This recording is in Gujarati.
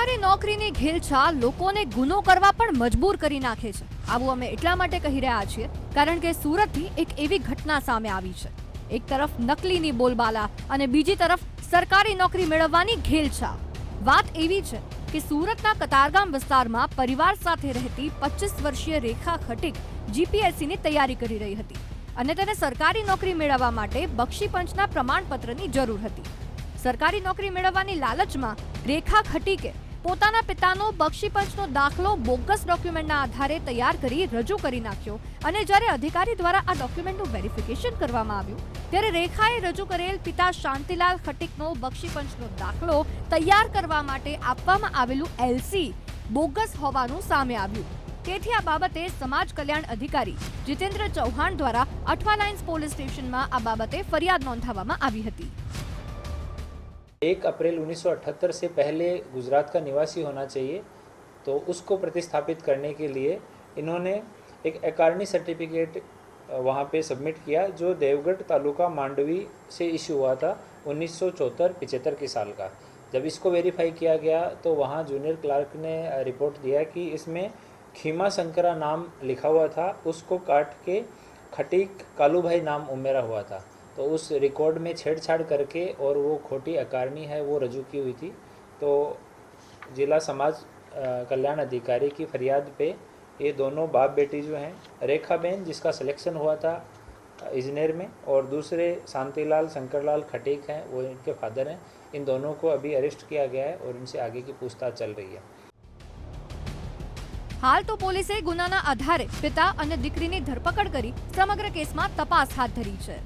સરકારી નોકરીની ઘેલછા લોકોને ગુનો કરવા પણ મજબૂર કરી નાખે છે। આવું અમે એટલા માટે કહી રહ્યા છીએ કારણ કે સુરતથી એક એવી ઘટના સામે આવી છે। એક તરફ નકલીની બોલબાલા અને બીજી તરફ સરકારી નોકરી મેળવવાની ઘેલછા। વાત એવી છે કે સુરતના કતારગામ વિસ્તારમાં પરિવાર સાથે રહેતી 25 વર્ષીય રેખા ખટીક જીપીએસસીની તૈયારી કરી રહી હતી અને તેને સરકારી નોકરી મેળવવા માટે બક્ષીપંચના પ્રમાણપત્રની જરૂર હતી। સરકારી નોકરી મેળવવાની લાલચમાં રેખા ખટીકે પોતાના પિતાનો બક્ષીપંચનો દાખલો બોગસ ડોક્યુમેન્ટના આધારે તૈયાર કરી રજૂ કરી નાખ્યો અને જ્યારે અધિકારી દ્વારા આ ડોક્યુમેન્ટનું વેરિફિકેશન કરવામાં આવ્યું ત્યારે રેખાએ રજૂ કરેલ પિતા શાંતિલાલ ખટીકનો બક્ષીપંચનો દાખલો તૈયાર કરવા માટે આપવામાં આવેલું એલસી બોગસ હોવાનું સામે આવ્યું। તેથી આ બાબતે સમાજ કલ્યાણ અધિકારી જીતેન્દ્ર ચૌહાણ દ્વારા અઠવા લાઇન્સ પોલીસ સ્ટેશનમાં આ બાબતે ફરિયાદ નોંધાવવામાં આવી હતી। 1 अप्रैल 1978 से पहले गुजरात का निवासी होना चाहिए, तो उसको प्रतिस्थापित करने के लिए इन्होंने एक अकार्नी सर्टिफिकेट वहाँ पे सबमिट किया जो देवगढ़ तालुका मांडवी से इशू हुआ था 1974-75 के साल का। जब इसको वेरीफाई किया गया तो वहाँ जूनियर क्लार्क ने रिपोर्ट दिया कि इसमें खीमा शंकरा नाम लिखा हुआ था, उसको काट के खटीक कालूभाई नाम उमेरा हुआ था। तो उस रिकॉर्ड में छेड़छाड़ करके और वो खोटी अकार्नी है वो रजू की हुई थी। तो जिला समाज कल्याण अधिकारी की फरियाद पे ये दोनों बाप बेटी जो हैं, रेखा बहन जिसका सिलेक्शन हुआ था इंजीनियर में और दूसरे शांतिलाल शंकरलाल खटीक हैं वो इनके फादर हैं, इन दोनों को अभी अरेस्ट किया गया है और इनसे आगे की पूछताछ चल रही है। हाल तो पुलिसे गुनाना आधारे पिता અને દીકરીની ધરપકડ કરી સમગ્ર કેસમાં તપાસ હાથ ધરી છે।